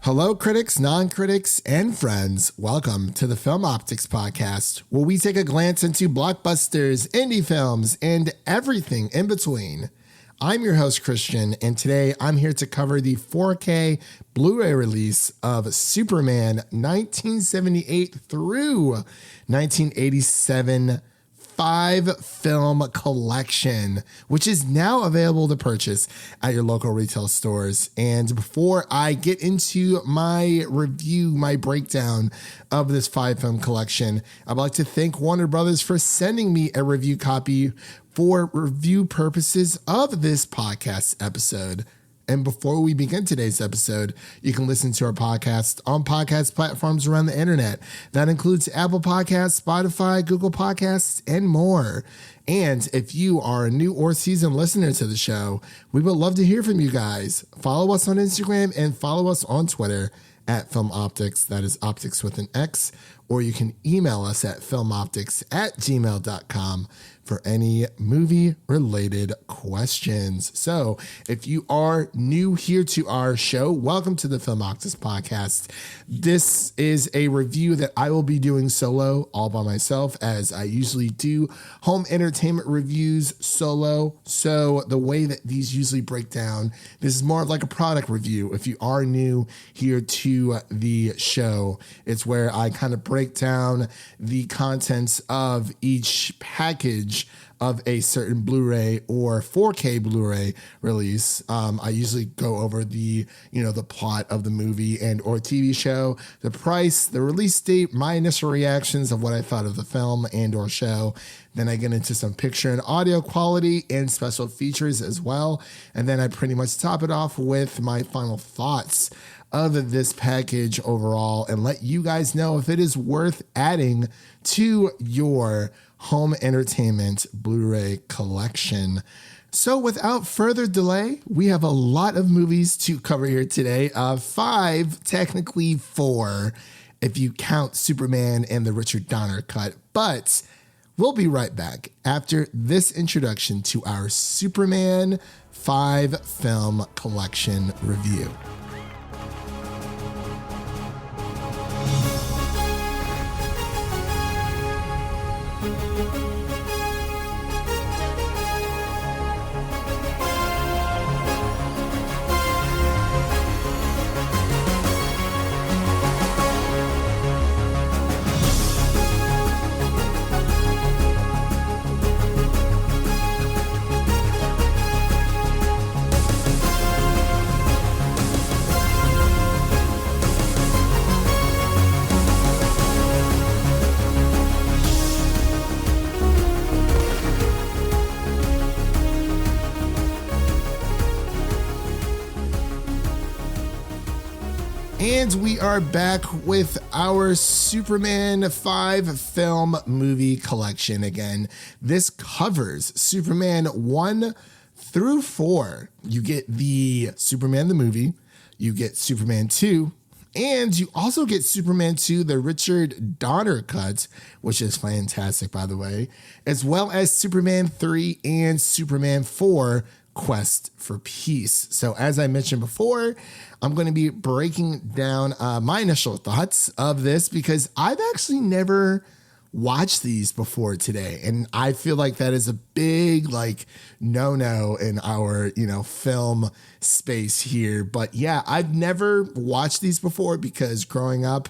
Hello, critics, non-critics, and friends. Welcome to the Film Optix podcast, where we take a glance into blockbusters, indie films, and everything in between. I'm your host, Christian, and today I'm here to cover the 4K Blu-ray release of Superman 1978 through 1987 5-film collection, which is now available to purchase at your local retail stores. And before I get into my review, my breakdown of this 5-film collection, I'd like to thank Warner Brothers for sending me a review copy for review purposes of this podcast episode. And before we begin today's episode, you can listen to our podcast on podcast platforms around the internet. That includes Apple Podcasts, Spotify, Google Podcasts, and more. And if you are a new or seasoned listener to the show, we would love to hear from you guys. Follow us on Instagram and follow us on Twitter at Film Optix. That is Optix with an X. Or you can email us at filmoptix@gmail.com for any movie-related questions. So if you are new here to our show, welcome to the Film Optix podcast. This is a review that I will be doing solo, all by myself, as I usually do home entertainment reviews solo. So the way that these usually break down, this is more like a product review. If you are new here to the show, it's where I kind of break down the contents of each package of a certain Blu-ray or 4K Blu-ray release. I usually go over the plot of the movie and or TV show, the price, the release date, my initial reactions of what I thought of the film and or show. Then I get into some picture and audio quality and special features as well. And then I pretty much top it off with my final thoughts of this package overall and let you guys know if it is worth adding to your home entertainment Blu-ray collection. So without further delay, we have a lot of movies to cover here today. 5, technically 4, if you count Superman and the Richard Donner cut. But we'll be right back after this introduction to our Superman 5-film collection review. And we are back with our Superman 5-film movie collection. Again, this covers Superman 1 through 4. You get the Superman the movie, you get Superman 2, and you also get Superman 2, the Richard Donner cut, which is fantastic, by the way, as well as Superman 3 and Superman 4, Quest for Peace. So as I mentioned before, I'm going to be breaking down my initial thoughts of this because I've actually never watched these before today. And I feel like that is a big no-no in our, film space here. But yeah, I've never watched these before because growing up,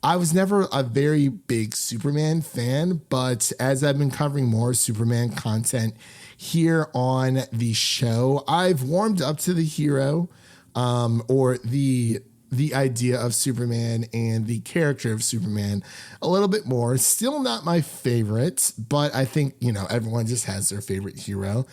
I was never a very big Superman fan, but as I've been covering more Superman content here on the show, I've warmed up to the hero or the idea of Superman and the character of Superman a little bit more. Still not my favorite, but I think, everyone just has their favorite hero.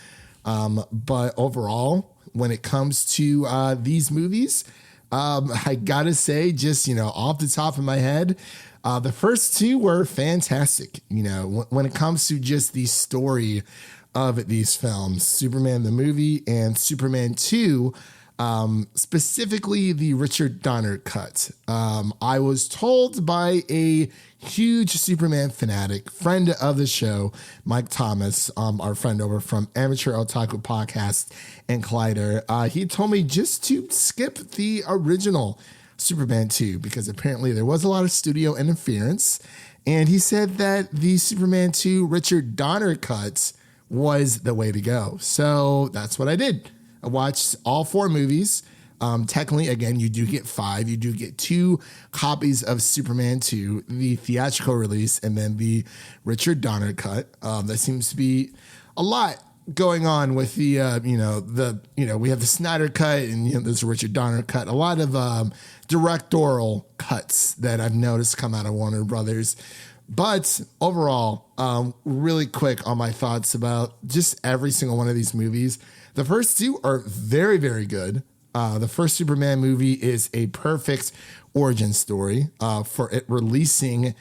But overall, when it comes to these movies, I gotta say, just, off the top of my head, the first two were fantastic. When it comes to just the story of these films, Superman the movie and Superman 2, specifically the Richard Donner cut. I was told by a huge Superman fanatic, friend of the show, Mike Thomas, our friend over from Amateur Otaku Podcast and Collider. He told me just to skip the original Superman 2, because apparently there was a lot of studio interference. And he said that the Superman 2 Richard Donner cut was the way to go. So that's what I did. I watched all 4 movies. Technically, again, you do get 5. You do get 2 copies of Superman 2, the theatrical release, and then the Richard Donner cut. That seems to be a lot going on with the, we have the Snyder cut and, there's a Richard Donner cut. A lot of directorial cuts that I've noticed come out of Warner Brothers. But overall, really quick on my thoughts about just every single one of these movies. The first 2 are very, very good. The first Superman movie is a perfect origin story for it releasing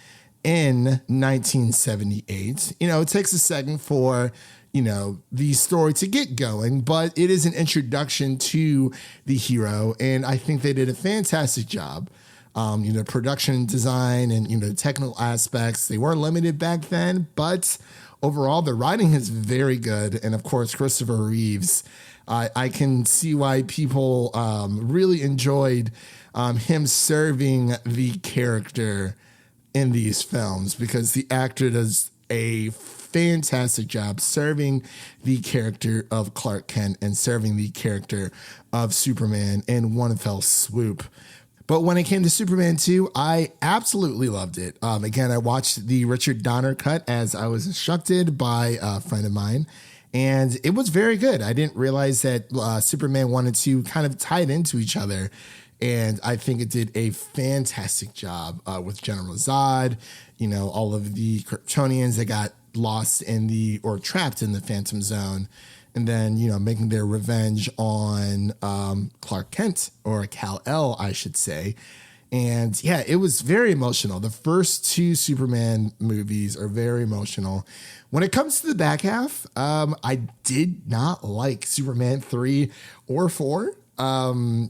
in 1978. It takes a second for, the story to get going, but it is an introduction to the hero. And I think they did a fantastic job. Production design and, the technical aspects, they weren't limited back then, but overall the writing is very good. And of course, Christopher Reeves, I can see why people really enjoyed him serving the character in these films, because the actor does a fantastic job serving the character of Clark Kent and serving the character of Superman in one fell swoop. But when it came to Superman 2, I absolutely loved it. Again, I watched the Richard Donner cut as I was instructed by a friend of mine, and it was very good. I didn't realize that Superman 1 and 2 kind of tied into each other, and I think it did a fantastic job with General Zod, all of the Kryptonians that got lost or trapped in the Phantom Zone, and then, making their revenge on Clark Kent, or Kal-El, I should say. And yeah, it was very emotional. The first 2 Superman movies are very emotional. When it comes to the back half, I did not like Superman 3 or 4.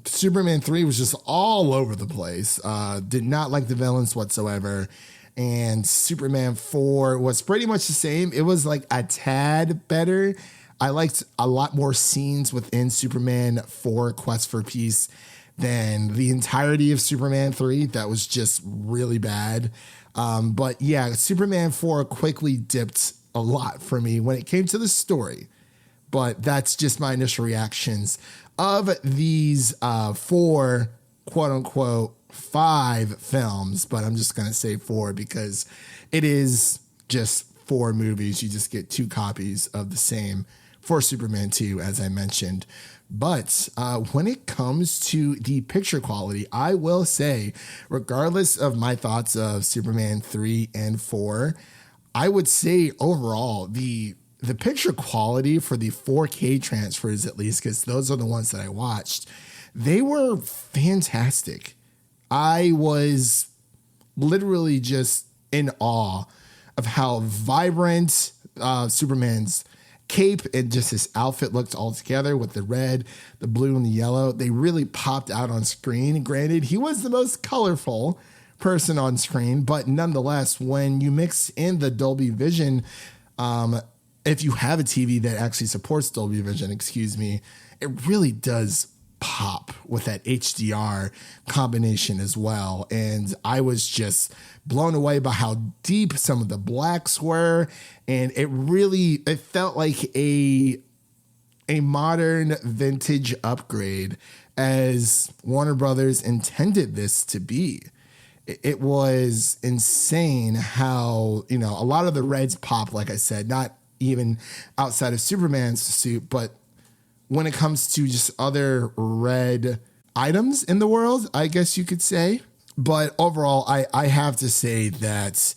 Superman 3 was just all over the place. Did not like the villains whatsoever. And Superman 4 was pretty much the same. It was like a tad better. I liked a lot more scenes within Superman 4 Quest for Peace than the entirety of Superman 3. That was just really bad. But yeah, Superman 4 quickly dipped a lot for me when it came to the story. But that's just my initial reactions of these 4, quote unquote, 5 films. But I'm just going to say 4 because it is just 4 movies. You just get 2 copies of the same for Superman 2, as I mentioned. But when it comes to the picture quality, I will say, regardless of my thoughts of Superman 3 and 4, I would say overall the picture quality for the 4K transfers, at least, because those are the ones that I watched, they were fantastic. I was literally just in awe of how vibrant Superman's cape and just his outfit looked all together with the red, the blue, and the yellow. They really popped out on screen. Granted, he was the most colorful person on screen, but nonetheless, when you mix in the Dolby Vision, if you have a TV that actually supports Dolby Vision, it really does pop with that HDR combination as well. And I was just blown away by how deep some of the blacks were. And it felt like a modern vintage upgrade as Warner Brothers intended this to be. It was insane how, a lot of the reds pop, like I said, not even outside of Superman's suit, but when it comes to just other red items in the world, I guess you could say. But overall, I have to say that,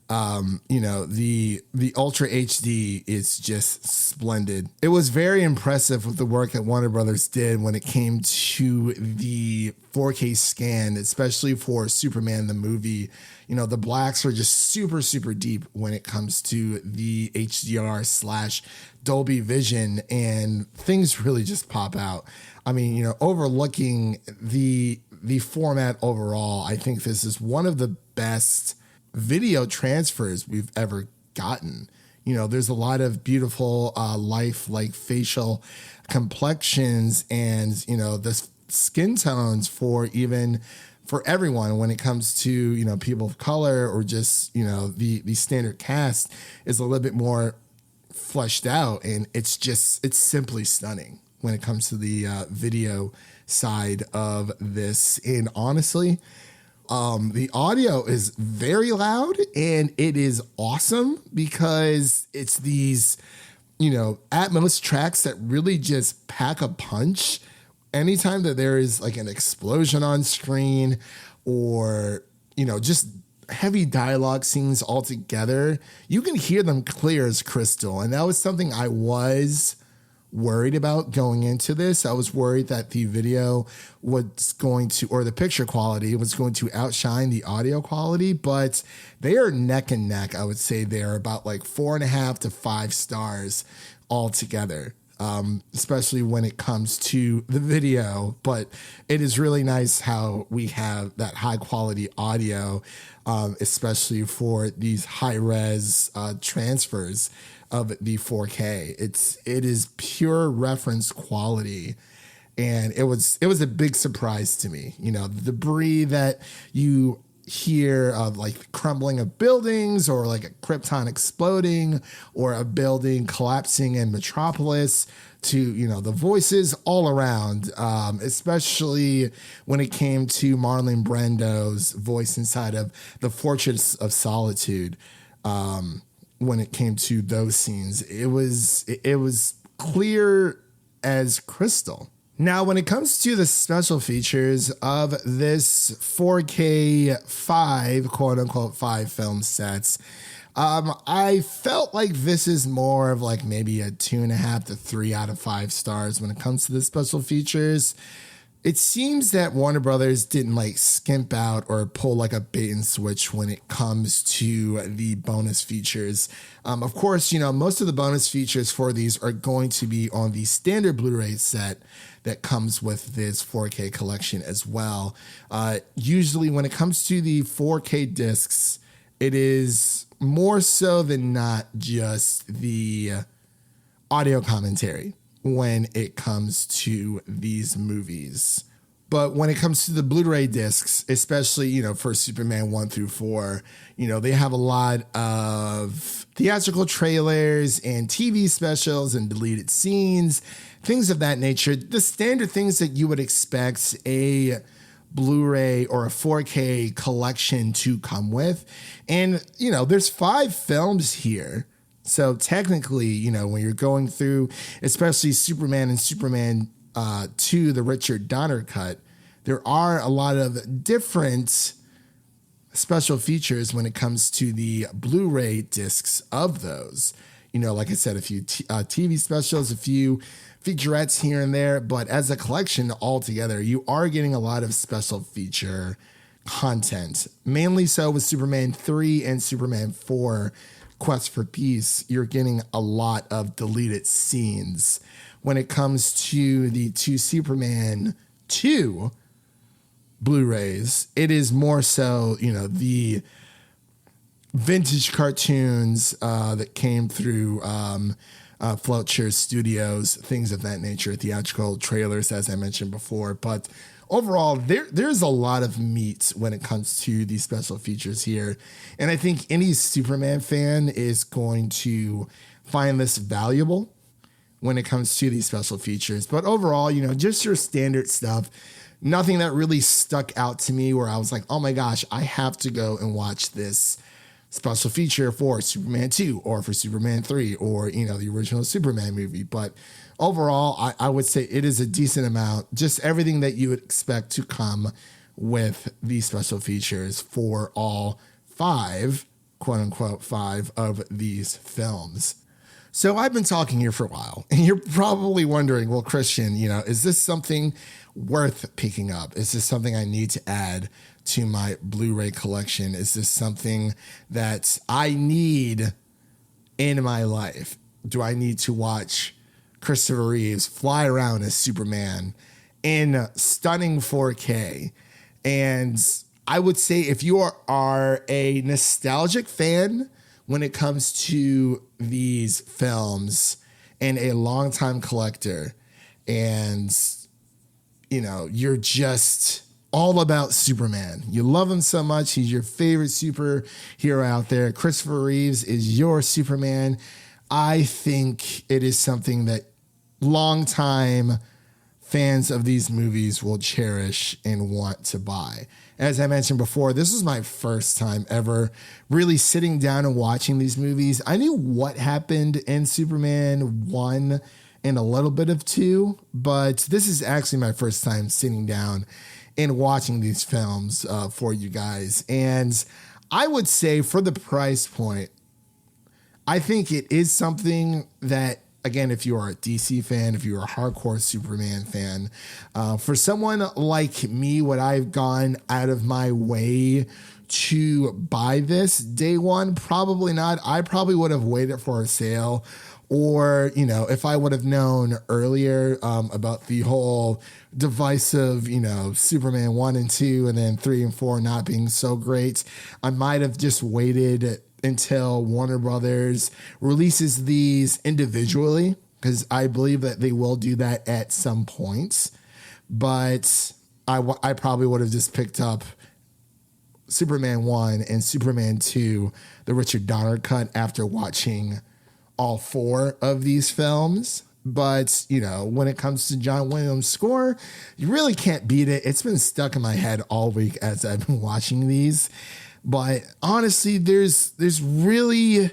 the Ultra HD is just splendid. It was very impressive with the work that Warner Brothers did when it came to the 4K scan, especially for Superman the movie. The blacks are just super, super deep when it comes to the HDR / Dolby Vision, and things really just pop out. I mean, overlooking the format overall, I think this is one of the best video transfers we've ever gotten. There's a lot of beautiful life-like facial complexions and, the skin tones for even for everyone when it comes to, people of color or just, the standard cast is a little bit more fleshed out, and it's simply stunning when it comes to the video side of this. And honestly, the audio is very loud, and it is awesome because it's these, Atmos tracks that really just pack a punch. Anytime that there is like an explosion on screen or, just heavy dialogue scenes altogether, you can hear them clear as crystal. And that was something I was worried about going into this. I was worried that the video was going to, or the picture quality was going to outshine the audio quality, but they are neck and neck. I would say they're about like 4.5 to 5 stars altogether. Especially when it comes to the video, but it is really nice how we have that high quality audio, especially for these high res transfers of the 4K. It is pure reference quality, and it was a big surprise to me. The debris that you hear of, like crumbling of buildings or like a Krypton exploding or a building collapsing in Metropolis, to the voices all around, especially when it came to Marlon Brando's voice inside of The Fortress of Solitude. When it came to those scenes, it was clear as crystal. Now, when it comes to the special features of this 4K 5, quote unquote, 5 film sets, I felt like this is more of like maybe a 2.5 to 3 out of 5 stars when it comes to the special features. It seems that Warner Brothers didn't like skimp out or pull like a bait and switch when it comes to the bonus features. Of course, most of the bonus features for these are going to be on the standard Blu-ray set that comes with this 4K collection as well. Usually when it comes to the 4K discs, it is more so than not just the audio commentary when it comes to these movies. But when it comes to the Blu-ray discs, especially, for Superman 1 through 4, they have a lot of theatrical trailers and TV specials and deleted scenes, things of that nature. The standard things that you would expect a Blu-ray or a 4K collection to come with. And, there's 5 films here. So technically, when you're going through, especially Superman and Superman 2, the Richard Donner cut, there are a lot of different special features when it comes to the Blu-ray discs of those. Like I said, a few TV specials, a few featurettes here and there, but as a collection altogether, you are getting a lot of special feature content, mainly so with Superman 3 and Superman 4 Quest for Peace. You're getting a lot of deleted scenes. When it comes to the 2 Superman 2 Blu-rays, it is more so, the vintage cartoons that came through Fletcher Studios, things of that nature, theatrical trailers, as I mentioned before. But overall, there's a lot of meat when it comes to these special features here. And I think any Superman fan is going to find this valuable when it comes to these special features. But overall, just your standard stuff. Nothing that really stuck out to me where I was like, oh my gosh, I have to go and watch this special feature for Superman 2 or for Superman 3 or, the original Superman movie. But overall, I would say it is a decent amount, just everything that you would expect to come with these special features for all 5, quote unquote, 5 of these films. So I've been talking here for a while, and you're probably wondering, well, Christian, is this something worth picking up? Is this something I need to add to my Blu-ray collection? Is this something that I need in my life? Do I need to watch Christopher Reeves fly around as Superman in stunning 4K? And I would say if you are a nostalgic fan when it comes to these films and a longtime collector, and you're just all about Superman. You love him so much. He's your favorite superhero out there. Christopher Reeves is your Superman. I think it is something that longtime fans of these movies will cherish and want to buy. As I mentioned before, this was my first time ever really sitting down and watching these movies. I knew what happened in Superman 1 and a little bit of 2, but this is actually my first time sitting down and watching these films for you guys. And I would say for the price point, I think it is something that, again, if you are a DC fan, if you're a hardcore Superman fan, for someone like me, would I've gone out of my way to buy this day one? Probably not. I probably would have waited for a sale, or, you know, if I would have known earlier about the whole divisive, you know, Superman 1 and 2 and then 3 and 4 not being so great, I might have just waited until Warner Brothers releases these individually, because I believe that they will do that at some points. But I probably would have just picked up Superman 1 and Superman 2, the Richard Donner cut, after watching all 4 of these films. But, you know, when it comes to John Williams' score, you really can't beat it. It's been stuck in my head all week as I've been watching these. But honestly, there's really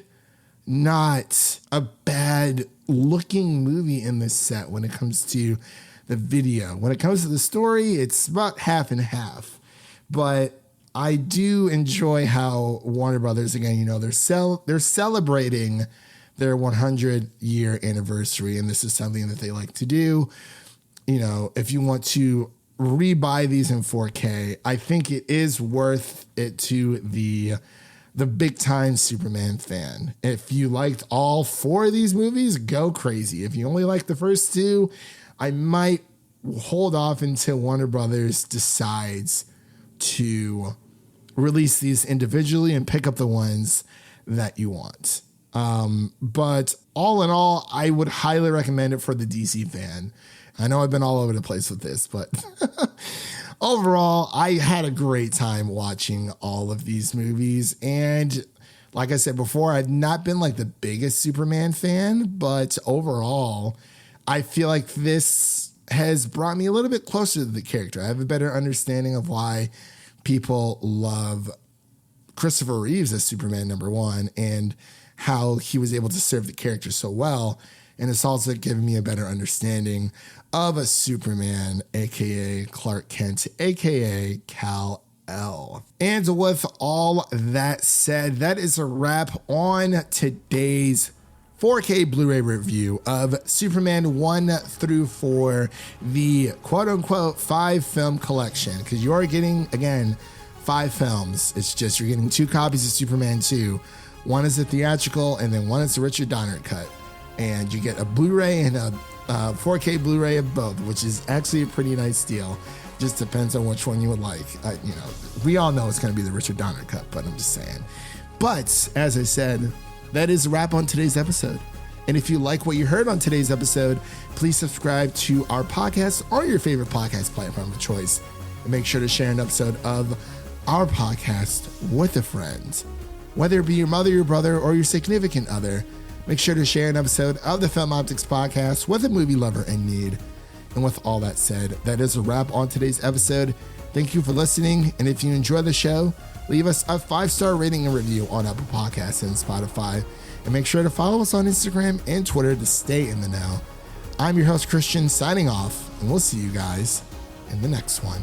not a bad looking movie in this set when it comes to the video. When it comes to the story, it's about half and half. But I do enjoy how Warner Brothers, again, you know, they're celebrating their 100-year anniversary, and this is something that they like to do. You know, if you want to rebuy these in 4K, I think it is worth it to the big time Superman fan. If you liked all 4 of these movies, go crazy. If you only like the first 2, I might hold off until Warner Brothers decides to release these individually and pick up the ones that you want. But all in all, I would highly recommend it for the DC fan. I know I've been all over the place with this, but overall, I had a great time watching all of these movies. And like I said before, I've not been like the biggest Superman fan, but overall, I feel like this has brought me a little bit closer to the character. I have a better understanding of why people love Christopher Reeves as Superman #1 and how he was able to serve the character so well. And it's also given me a better understanding of a Superman, aka Clark Kent, aka Kal-El. And with all that said, that is a wrap on today's 4K Blu-ray review of Superman 1 through 4, the quote-unquote 5-film collection, because you are getting, again, 5 films. It's just you're getting 2 copies of Superman 2. One is the theatrical, and then one is the Richard Donner cut. And you get a Blu-ray and a 4K Blu-ray of both, which is actually a pretty nice deal. Just depends on which one you would like. You know, we all know it's going to be the Richard Donner cut, but I'm just saying. But as I said, that is a wrap on today's episode. And if you like what you heard on today's episode, please subscribe to our podcast or your favorite podcast platform of choice. And make sure to share an episode of our podcast with a friend. Whether it be your mother, your brother, or your significant other, make sure to share an episode of the Film Optix podcast with a movie lover in need. And with all that said, that is a wrap on today's episode. Thank you for listening. And if you enjoy the show, leave us a 5-star rating and review on Apple Podcasts and Spotify. And make sure to follow us on Instagram and Twitter to stay in the know. I'm your host, Christian, signing off, and we'll see you guys in the next one.